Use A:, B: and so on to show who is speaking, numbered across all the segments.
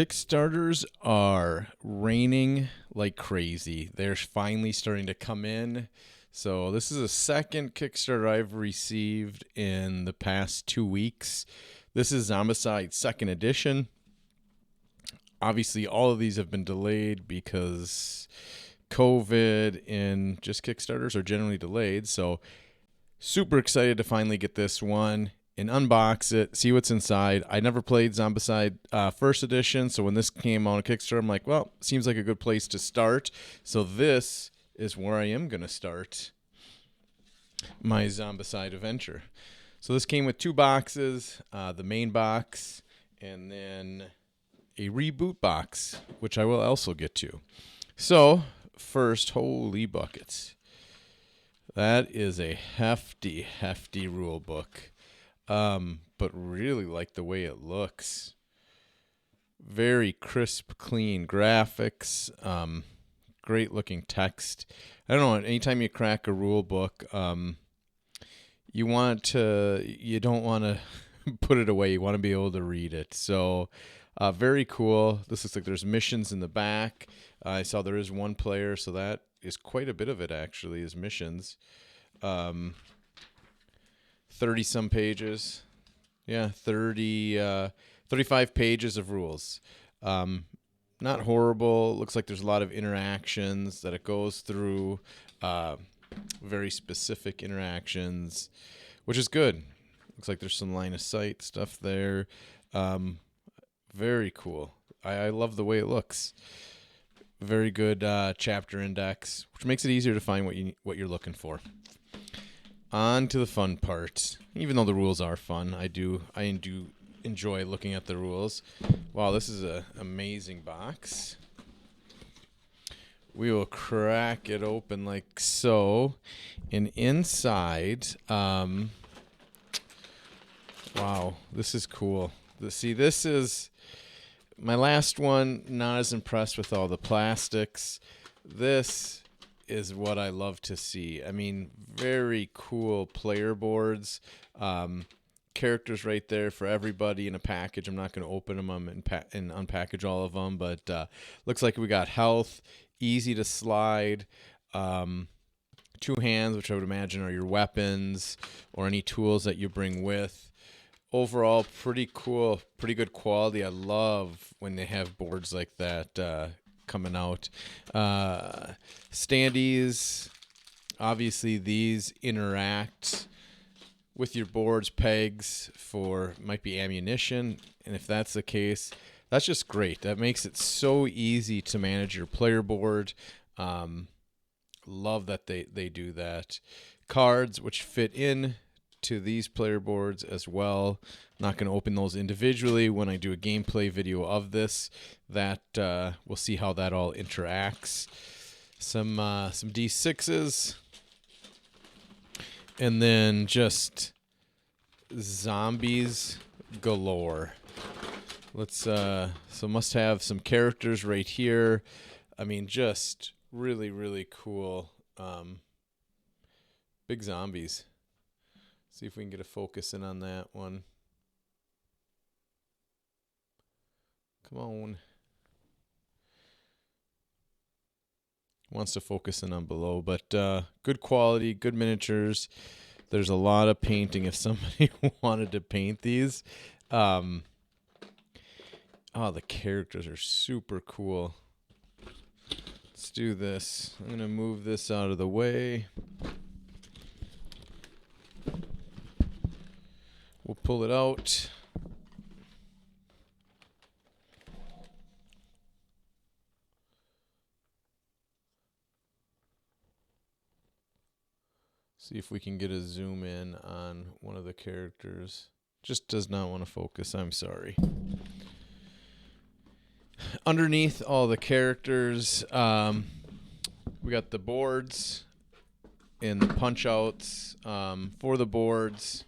A: Kickstarters are raining like crazy. They're finally starting to come in. So this is a second Kickstarter I've received in the past 2 weeks. This is Zombicide second edition. Obviously, all of these have been delayed because COVID and just Kickstarters are generally delayed. So super excited to finally get this one and unbox it, see what's inside. I never played Zombicide first edition, so when this came on Kickstarter, I'm like, well, seems like a good place to start. So this is where I am going to start my Zombicide adventure. So this came with 2 boxes, the main box, and then a reboot box, which I will also get to. So first, holy buckets. That is a hefty rule book. But really like the way it looks. Very crisp, clean graphics. Great looking text. I don't know. Anytime you crack a rule book, you don't want to put it away. You want to be able to read it. So, very cool. This looks like there's missions in the back. I saw there is 1 player, so that is quite a bit of it actually is missions. 30 some pages. Yeah, 35 pages of rules. Not horrible. Looks like there's a lot of interactions that it goes through. Very specific interactions, which is good. Looks like there's some line of sight stuff there. Very cool. I love the way it looks. Very good chapter index, which makes it easier to find what you're looking for. On to the fun part. Even though the rules are fun, I do enjoy looking at the rules. Wow, this is an amazing box. We will crack it open like so. And inside, wow, this is cool. This is my last one. Not as impressed with all the plastics. This is what I love to see. I mean, very cool player boards. Characters right there for everybody in a package. I'm not going to open them and unpackage all of them, but looks like we got health, easy to slide, 2 hands, which I would imagine are your weapons or any tools that you bring with. Overall, pretty cool, pretty good quality. I love when they have boards like that coming out. Standees, obviously these interact with your board's pegs for might be ammunition, and if that's the case, that's just great. That makes it so easy to manage your player board. Love that they do that. Cards which fit in to these player boards as well. Not going to open those individually when I do a gameplay video of this. That we'll see how that all interacts. Some D6s, and then just zombies galore. Let's so must have some characters right here. I mean, just really cool. Big zombies. See if we can get a focus in on that one. Come on. Wants to focus in on below, but good quality, good miniatures. There's a lot of painting if somebody wanted to paint these. Oh, the characters are super cool. Let's do this. I'm going to move this out of the way. We'll pull it out. See if we can get a zoom in on one of the characters. Just does not want to focus. I'm sorry. Underneath all the characters, we got the boards and the punch outs for the boards.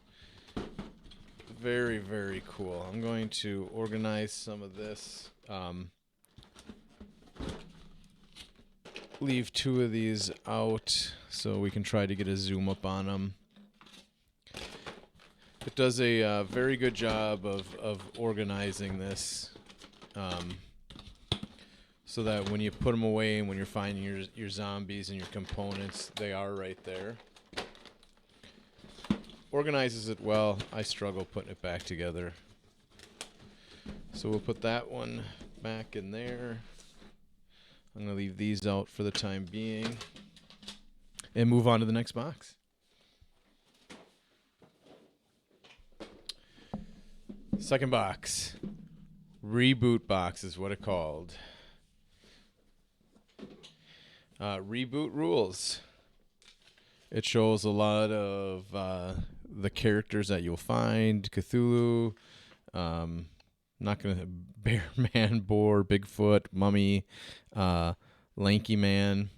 A: Very cool. I'm going to organize some of this. Leave 2 of these out so we can try to get a zoom up on them. It does a very good job of organizing this. so that when you put them away and when you're finding your zombies and your components, they are right there. Organizes it well. I struggle putting it back together. So we'll put that one back in there. I'm going to leave these out for the time being and move on to the next box. Second box. Reboot box is what it's called. Reboot rules. It shows a lot of the characters that you'll find. Cthulhu. Not going to... Bear Man, Boar, Bigfoot, Mummy, Lanky Man.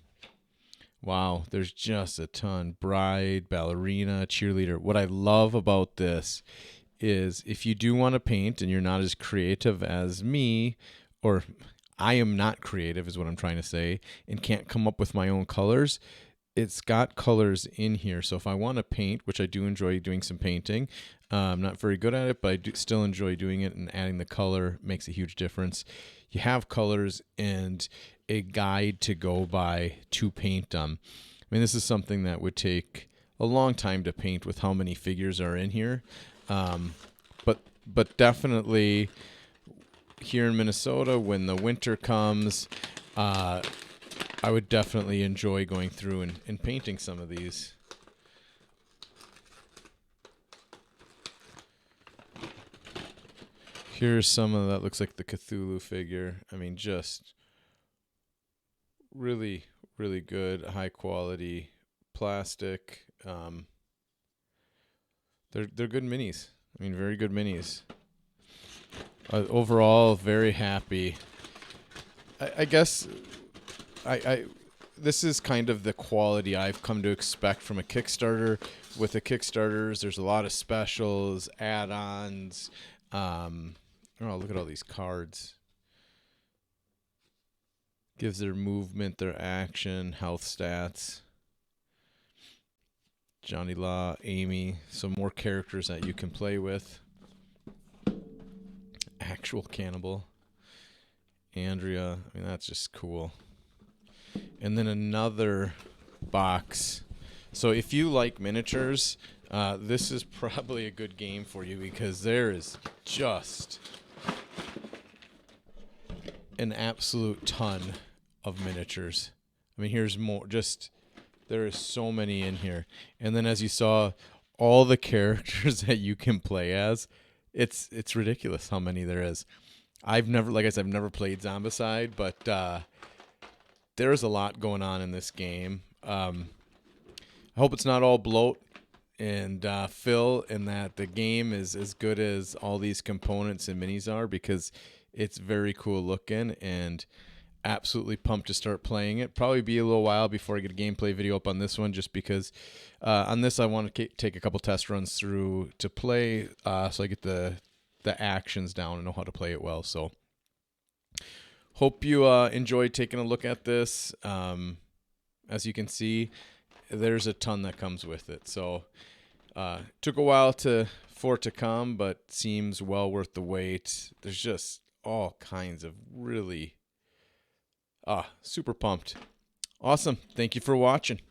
A: Wow, there's just a ton. Bride, ballerina, cheerleader. What I love about this is if you do want to paint and you're not as creative as me, or I am not creative is what I'm trying to say, and can't come up with my own colors, it's got colors in here. So if I want to paint, which I do enjoy doing some painting, I'm not very good at it, but I do still enjoy doing it, and adding the color makes a huge difference. You have colors and a guide to go by to paint them. I mean, this is something that would take a long time to paint with how many figures are in here. But definitely here in Minnesota, when the winter comes, I would definitely enjoy going through and painting some of these. Here's some of that. Looks like the Cthulhu figure. I mean, just really, really good, high quality plastic. They're good minis. I mean, very good minis. Overall, very happy. I guess this is kind of the quality I've come to expect from a Kickstarter. With the Kickstarters, there's a lot of specials, add-ons. Oh, look at all these cards. Gives their movement, their action, health stats. Johnny Law, Amy, some more characters that you can play with. Actual cannibal. Andrea, I mean, that's just cool. And then another box. So if you like miniatures, this is probably a good game for you, because there is just an absolute ton of miniatures. I mean, here's more. Just there is so many in here. And then as you saw, all the characters that you can play as, it's ridiculous how many there is. I've never, like I said, I've never played Zombicide, but there's a lot going on in this game. I hope it's not all bloat and fill, and that the game is as good as all these components and minis are, because it's very cool looking, and absolutely pumped to start playing it. Probably be a little while before I get a gameplay video up on this one, just because on this I want to take a couple test runs through to play, so I get the actions down and know how to play it well. So hope you enjoyed taking a look at this. As you can see, there's a ton that comes with it. So took a while for it to come, but seems well worth the wait. There's just all kinds of really super pumped. Awesome. Thank you for watching.